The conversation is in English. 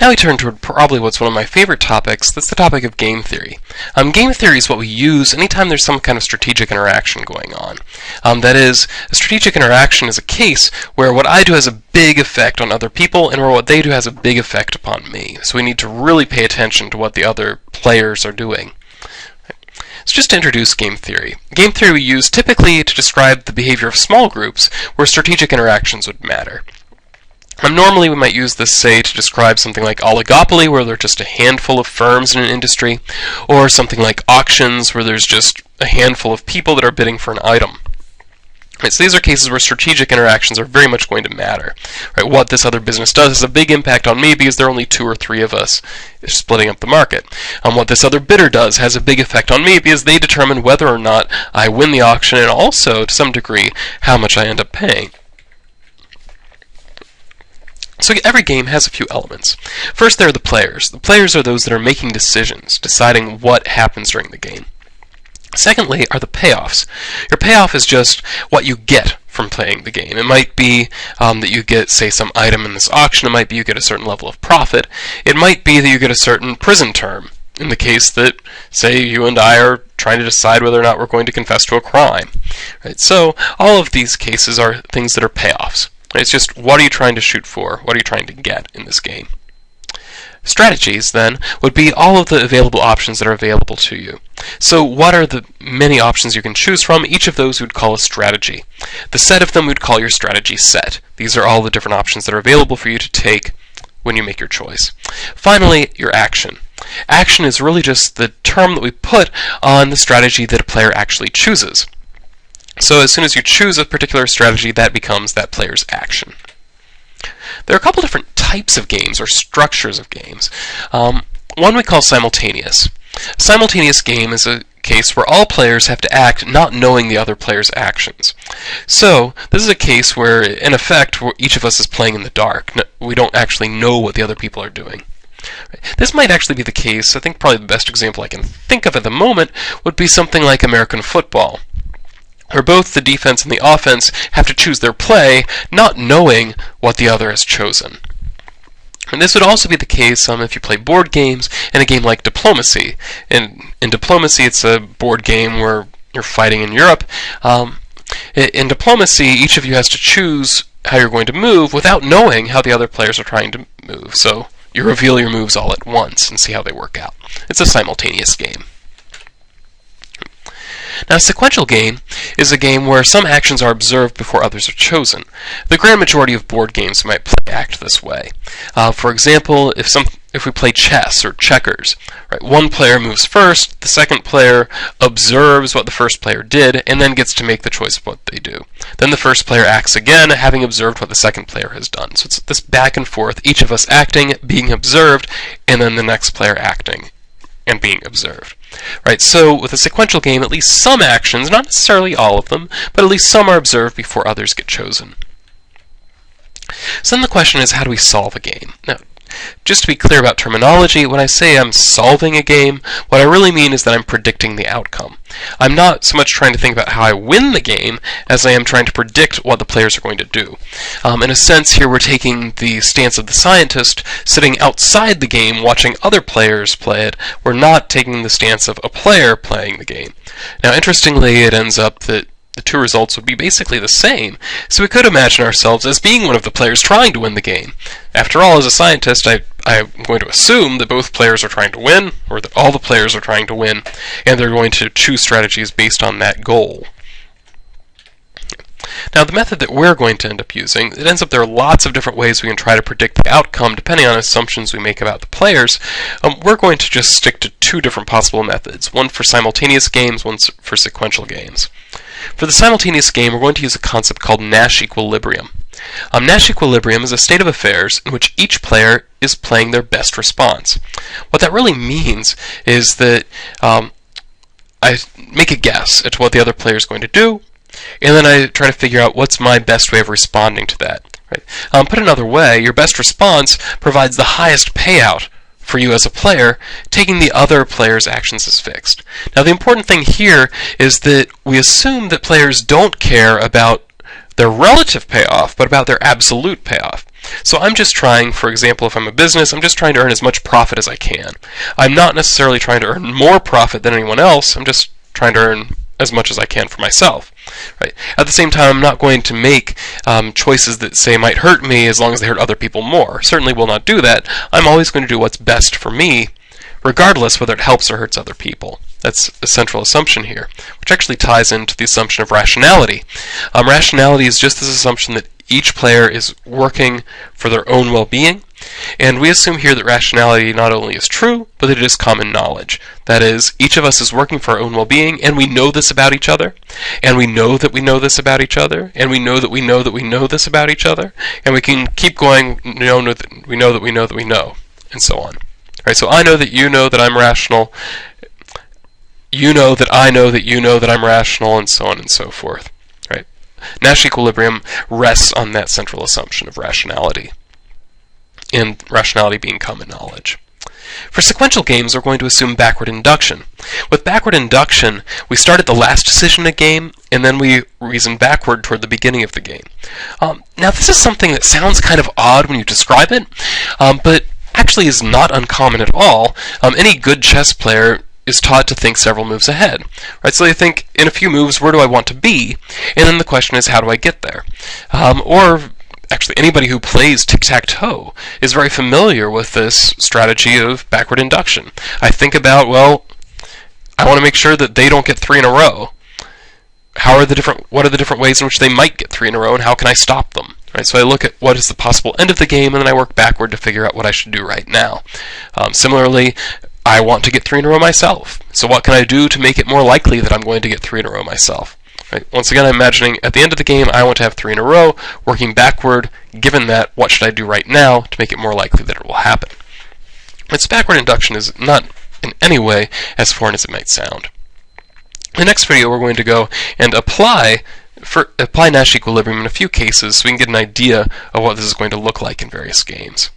Now we turn to probably what's one of my favorite topics. That's the topic of game theory. Game theory is what we use anytime there's some kind of strategic interaction going on. That is, a strategic interaction is a case where what I do has a big effect on other people, and where what they do has a big effect upon me. So we need to really pay attention to what the other players are doing. So just to introduce game theory. Game theory we use typically to describe the behavior of small groups where strategic interactions would matter. Normally we might use this, say, to describe something like oligopoly, where there are just a handful of firms in an industry, or something like auctions, where there's just a handful of people that are bidding for an item. Right, so these are cases where strategic interactions are very much going to matter. Right, what this other business does has a big impact on me because there are only 2 or 3 of us splitting up the market. What this other bidder does has a big effect on me because they determine whether or not I win the auction, and also, to some degree, how much I end up paying. So every game has a few elements. First, there are the players. The players are those that are making decisions, deciding what happens during the game. Secondly are the payoffs. Your payoff is just what you get from playing the game. It might be that you get, say, some item in this auction. It might be you get a certain level of profit. It might be that you get a certain prison term, in the case that, say, you and I are trying to decide whether or not we're going to confess to a crime. Right? So all of these cases are things that are payoffs. It's just, what are you trying to shoot for? What are you trying to get in this game? Strategies, then, would be all of the available options that are available to you. So what are the many options you can choose from? Each of those we'd call a strategy. The set of them we'd call your strategy set. These are all the different options that are available for you to take when you make your choice. Finally, your action. Action is really just the term that we put on the strategy that a player actually chooses. So as soon as you choose a particular strategy, that becomes that player's action. There are a couple different types of games, or structures of games. One we call simultaneous. A simultaneous game is a case where all players have to act not knowing the other player's actions. So this is a case where, in effect, each of us is playing in the dark. We don't actually know what the other people are doing. This might actually be the case. I think probably the best example I can think of at the moment would be something like American football, where both the defense and the offense have to choose their play, not knowing what the other has chosen. And this would also be the case if you play board games in a game like Diplomacy. In Diplomacy, it's a board game where you're fighting in Europe. In Diplomacy, each of you has to choose how you're going to move without knowing how the other players are trying to move. So you reveal your moves all at once and see how they work out. It's a simultaneous game. Now, a sequential game is a game where some actions are observed before others are chosen. The grand majority of board games might act this way. For example, if we play chess or checkers, right, one player moves first, the second player observes what the first player did, and then gets to make the choice of what they do. Then the first player acts again, having observed what the second player has done. So it's this back and forth, each of us acting, being observed, and then the next player acting and being observed. Right, so with a sequential game, at least some actions, not necessarily all of them, but at least some are observed before others get chosen. So then the question is, how do we solve a game? Now, just to be clear about terminology, when I say I'm solving a game, what I really mean is that I'm predicting the outcome. I'm not so much trying to think about how I win the game as I am trying to predict what the players are going to do. In a sense, here we're taking the stance of the scientist sitting outside the game watching other players play it. We're not taking the stance of a player playing the game. Now, interestingly, it ends up that the two results would be basically the same, so we could imagine ourselves as being one of the players trying to win the game. After all, as a scientist, I'm going to assume that both players are trying to win, or that all the players are trying to win, and they're going to choose strategies based on that goal. Now, the method that we're going to end up using, it ends up there are lots of different ways we can try to predict the outcome depending on assumptions we make about the players. We're going to just stick to 2 different possible methods, one for simultaneous games, one for sequential games. For the simultaneous game, we're going to use a concept called Nash Equilibrium. Nash Equilibrium is a state of affairs in which each player is playing their best response. What that really means is that I make a guess at what the other player is going to do, and then I try to figure out what's my best way of responding to that. Right? Put another way, your best response provides the highest payout for you as a player, taking the other player's actions as fixed. Now, the important thing here is that we assume that players don't care about their relative payoff, but about their absolute payoff. So I'm just trying, for example, if I'm a business, I'm just trying to earn as much profit as I can. I'm not necessarily trying to earn more profit than anyone else. I'm just trying to earn as much as I can for myself. Right? At the same time, I'm not going to make choices that say might hurt me as long as they hurt other people more. Certainly will not do that. I'm always going to do what's best for me, regardless whether it helps or hurts other people. That's a central assumption here, which actually ties into the assumption of rationality. Rationality is just this assumption that each player is working for their own well-being, and we assume here that rationality not only is true, but that it is common knowledge. That is, each of us is working for our own well-being, and we know this about each other, and we know that we know this about each other, and we know that we know that we know this about each other, and we can keep going, we know that we know that we know that we know, and so on. Right, so I know that you know that I'm rational, you know that I know that you know that I'm rational, and so on and so forth. Right? Nash Equilibrium rests on that central assumption of rationality, and rationality being common knowledge. For sequential games, we're going to assume backward induction. With backward induction, we start at the last decision in a game, and then we reason backward toward the beginning of the game. Now, this is something that sounds kind of odd when you describe it, but actually is not uncommon at all. Any good chess player is taught to think several moves ahead. Right? So they think, in a few moves, where do I want to be? And then the question is, how do I get there? Or actually, anybody who plays tic-tac-toe is very familiar with this strategy of backward induction. I think about, well, I want to make sure that they don't get 3 in a row. What are the different ways in which they might get 3 in a row, and how can I stop them? Right? So I look at what is the possible end of the game, and then I work backward to figure out what I should do right now. Similarly, I want to get 3 in a row myself. So what can I do to make it more likely that I'm going to get 3 in a row myself? Right? Once again, I'm imagining at the end of the game, I want to have 3 in a row, working backward. Given that, what should I do right now to make it more likely that it will happen? Its backward induction is not in any way as foreign as it might sound. In the next video, we're going to go and apply Nash Equilibrium in a few cases so we can get an idea of what this is going to look like in various games.